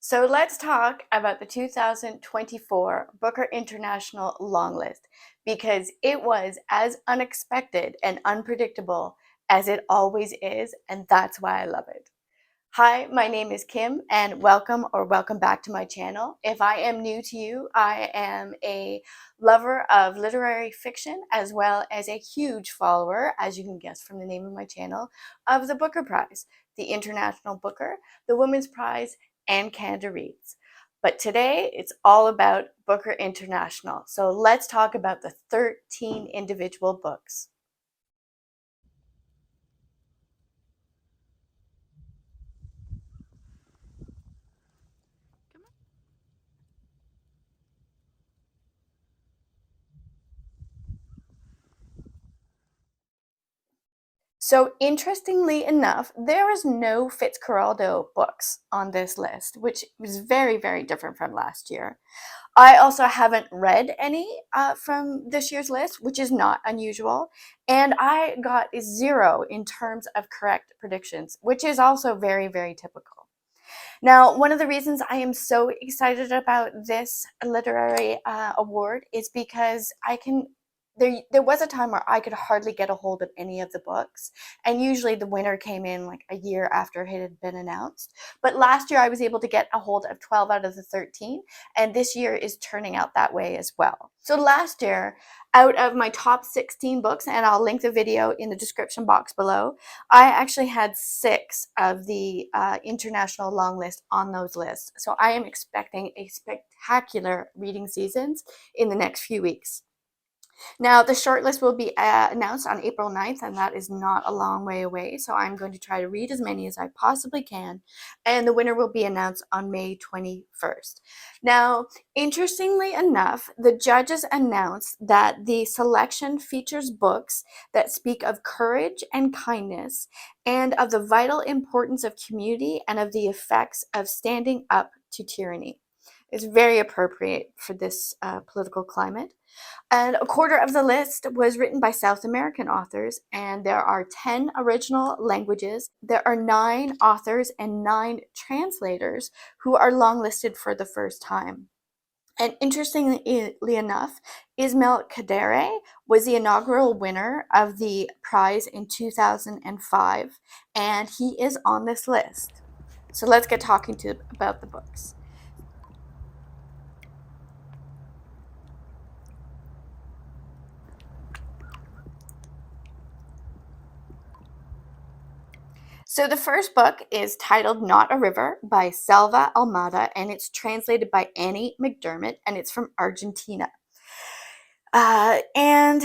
So let's talk about the 2024 Booker International Longlist because it was as unexpected and unpredictable as it always is, and that's why I love it. Hi, my name is Kim, and welcome back to my channel. If I am new to you, I am a lover of literary fiction as well as a huge follower, as you can guess from the name of my channel, of the Booker Prize, the International Booker, the Women's Prize, and Canada Reads. But today, it's all about Booker International. So let's talk about the 13 individual books. So interestingly enough, there is no Fitzcarraldo books on this list, which was very, very different from last year. I also haven't read any from this year's list, which is not unusual. And I got a 0 in terms of correct predictions, which is also very, very typical. Now, one of the reasons I am so excited about this literary award is because there was a time where I could hardly get a hold of any of the books, and usually the winner came in like a year after it had been announced. But last year I was able to get a hold of 12 out of the 13, and this year is turning out that way as well. So last year, out of my top 16 books, and I'll link the video in the description box below, I actually had 6 of the international long list on those lists. So I am expecting a spectacular reading seasons in the next few weeks. Now, the shortlist will be announced on April 9th, and that is not a long way away. So I'm going to try to read as many as I possibly can, and the winner will be announced on May 21st. Now, interestingly enough, the judges announced that the selection features books that speak of courage and kindness, and of the vital importance of community and of the effects of standing up to tyranny. It's very appropriate for this political climate. And a quarter of the list was written by South American authors, and there are 10 original languages. There are 9 authors and 9 translators who are longlisted for the first time. And interestingly enough, Ismail Kadare was the inaugural winner of the prize in 2005, and he is on this list. So let's get talking about the books. So the first book is titled Not a River by Selva Almada, and it's translated by Annie McDermott, and it's from Argentina. And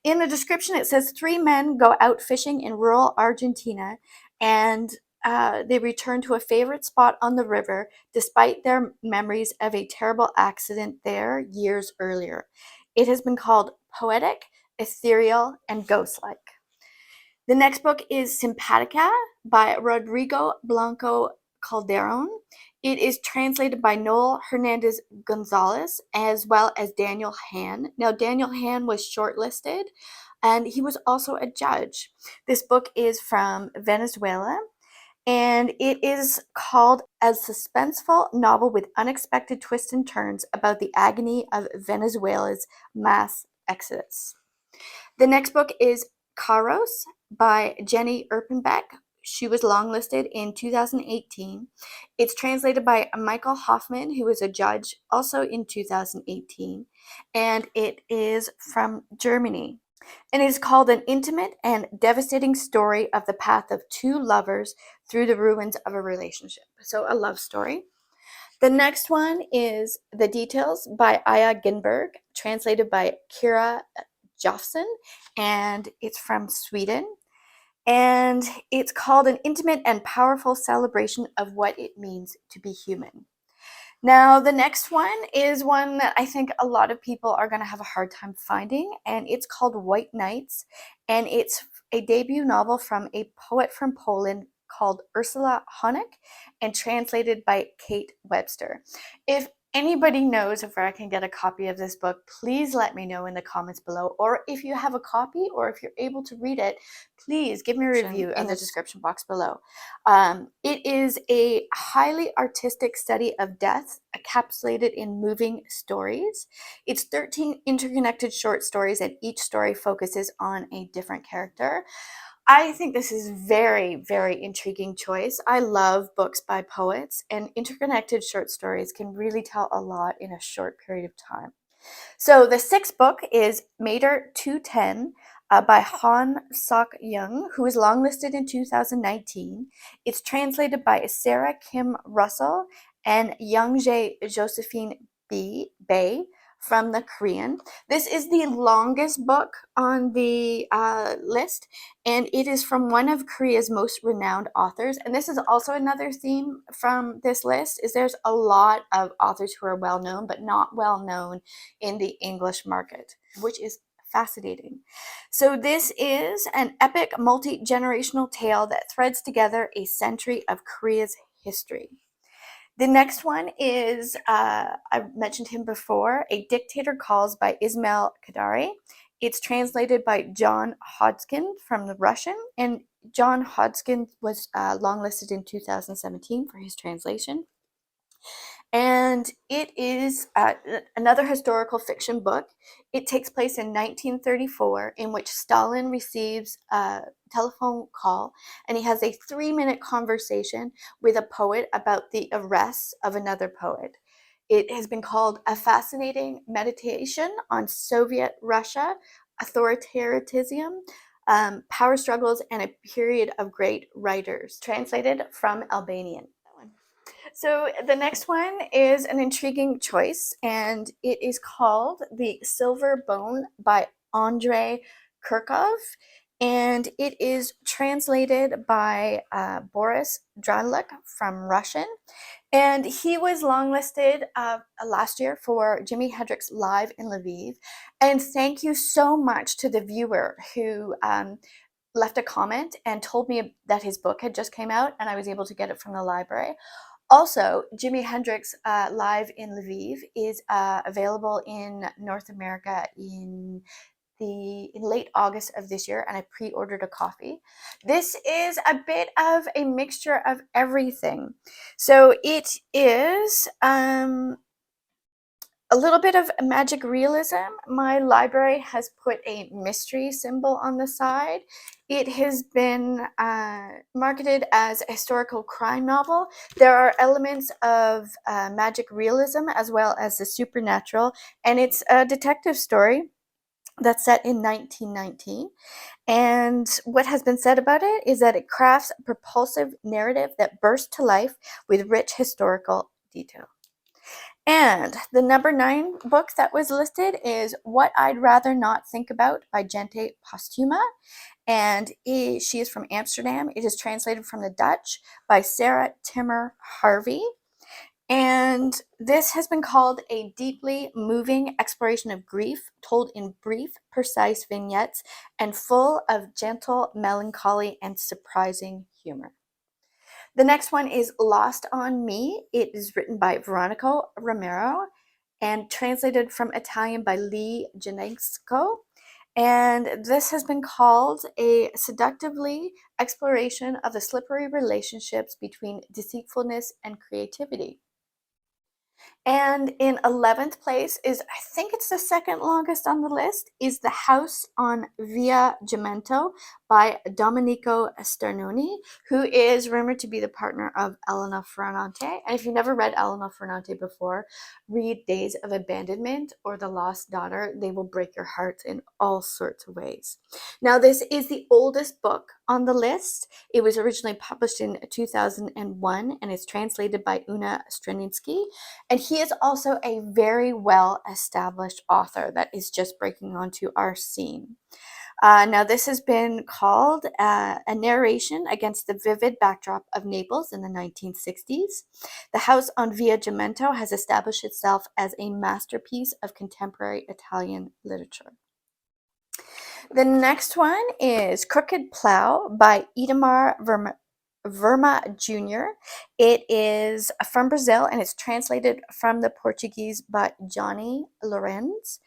in the description, it says 3 men go out fishing in rural Argentina, and they return to a favorite spot on the river despite their memories of a terrible accident there years earlier. It has been called poetic, ethereal, and ghost-like. The next book is Simpatica by Rodrigo Blanco Calderon. It is translated by Noel Hernandez Gonzalez as well as Daniel Han. Now, Daniel Han was shortlisted, and he was also a judge. This book is from Venezuela, and it is called a suspenseful novel with unexpected twists and turns about the agony of Venezuela's mass exodus. The next book is Kairos by Jenny Erpenbeck. She was longlisted in 2018. It's translated by Michael Hoffman, who was a judge also in 2018, and it is from Germany. And it is called An Intimate and Devastating Story of the Path of Two Lovers Through the Ruins of a Relationship. So a love story. The next one is The Details by Aya Ginberg, translated by Kira Jofsson, and it's from Sweden. And it's called An Intimate and Powerful Celebration of What It Means to Be Human. Now, the next one is one that I think a lot of people are going to have a hard time finding, and it's called White Nights, and it's a debut novel from a poet from Poland called Ursula Honek, and translated by Kate Webster. If anybody knows of where I can get a copy of this book, please let me know in the comments below. Or if you have a copy, or if you're able to read it, please give me a review in the description box below. It is a highly artistic study of death, encapsulated in moving stories. It's 13 interconnected short stories, and each story focuses on a different character. I think this is very, very intriguing choice. I love books by poets, and interconnected short stories can really tell a lot in a short period of time. So the sixth book is Mater 210 by Han Sok-young, who was longlisted in 2019. It's translated by Sarah Kim Russell and Youngjae Josephine Bae from the Korean. This is the longest book on the list, and it is from one of Korea's most renowned authors. And this is also another theme from this list, is there's a lot of authors who are well known but not well known in the English market, which is fascinating. So this is an epic multi-generational tale that threads together a century of Korea's history. The next one is, I mentioned him before, A Dictator Calls by Ismail Kadari. It's translated by John Hodgkin from the Russian, and John Hodgkin was longlisted in 2017 for his translation. And it is another historical fiction book. It takes place in 1934, in which Stalin receives a telephone call, and he has a 3-minute conversation with a poet about the arrest of another poet. It has been called a fascinating meditation on Soviet Russia, authoritarianism, power struggles, and a period of great writers. Translated from Albanian. So the next one is an intriguing choice, and it is called The Silver Bone by Andrei Kurkov, and it is translated by Boris Dranluk from Russian. And he was longlisted last year for Jimi Hendrix Live in Lviv. And thank you so much to the viewer who left a comment and told me that his book had just came out, and I was able to get it from the library. Also, Jimi Hendrix Live in Lviv is available in North America in late August of this year, and I pre-ordered a copy. This is a bit of a mixture of everything. So it is a little bit of magic realism. My library has put a mystery symbol on the side. It has been marketed as a historical crime novel. There are elements of magic realism as well as the supernatural, and it's a detective story that's set in 1919. And what has been said about it is that it crafts a propulsive narrative that bursts to life with rich historical detail. And the number 9 book that was listed is What I'd Rather Not Think About by Gente Postuma. And she is from Amsterdam. It is translated from the Dutch by Sarah Timmer Harvey. And this has been called a deeply moving exploration of grief, told in brief, precise vignettes and full of gentle melancholy and surprising humor. The next one is Lost on Me. It is written by Veronica Romero and translated from Italian by Lee Janesco. And this has been called a seductively exploration of the slippery relationships between deceitfulness and creativity. And in 11th place is, I think it's the second longest on the list, is The House on Via Gemento by Domenico Sternoni, who is rumored to be the partner of Elena Ferrante. And if you've never read Elena Ferrante before, read Days of Abandonment or The Lost Daughter. They will break your heart in all sorts of ways. Now, this is the oldest book on the list. It was originally published in 2001, and it's translated by Una Streninsky. And he is also a very well-established author that is just breaking onto our scene. Now, this has been called a narration against the vivid backdrop of Naples in the 1960s. The House on Via Gemento has established itself as a masterpiece of contemporary Italian literature. The next one is Crooked Plow by Itamar Verma Jr. It is from Brazil and it's translated from the Portuguese by Johnny Lorenz.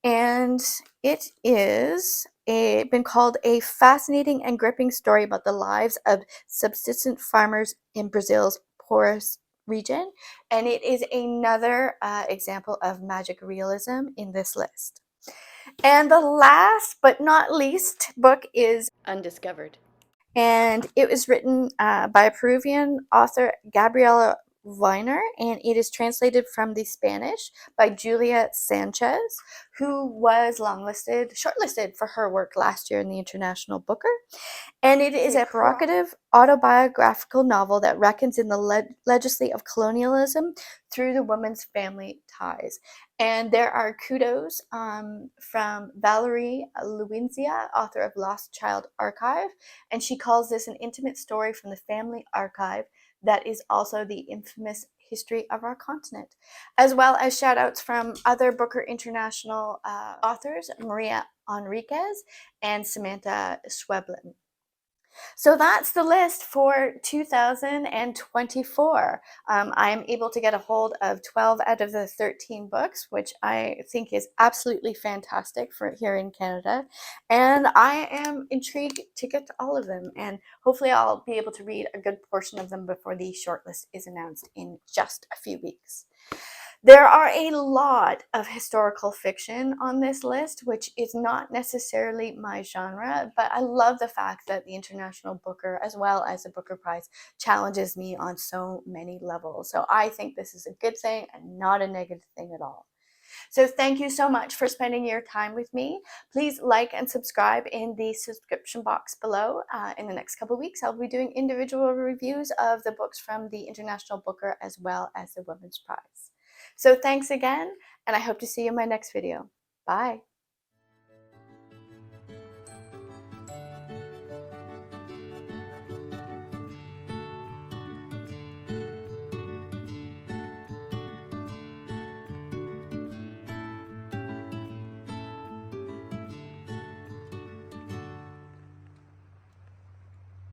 And it is been called a fascinating and gripping story about the lives of subsistence farmers in Brazil's poorest region. And it is another example of magic realism in this list. And the last but not least book is Undiscovered. And it was written by Peruvian author Gabriela Weiner, and it is translated from the Spanish by Julia Sanchez, who was shortlisted for her work last year in the International Booker. And it is a provocative autobiographical novel that reckons in the legacy of colonialism through the woman's family ties. And there are kudos from Valerie Luinzia, author of Lost Child Archive, and she calls this an intimate story from the family archive that is also the infamous history of our continent, as well as shout outs from other Booker International authors, Maria Enriquez and Samantha Schweblin. So that's the list for 2024. I am able to get a hold of 12 out of the 13 books, which I think is absolutely fantastic for here in Canada. And I am intrigued to get to all of them. And hopefully I'll be able to read a good portion of them before the shortlist is announced in just a few weeks. There are a lot of historical fiction on this list, which is not necessarily my genre, but I love the fact that the International Booker, as well as the Booker Prize, challenges me on so many levels. So I think this is a good thing and not a negative thing at all. So thank you so much for spending your time with me. Please like and subscribe in the subscription box below. In the next couple of weeks, I'll be doing individual reviews of the books from the International Booker as well as the Women's Prize. So thanks again, and I hope to see you in my next video. Bye.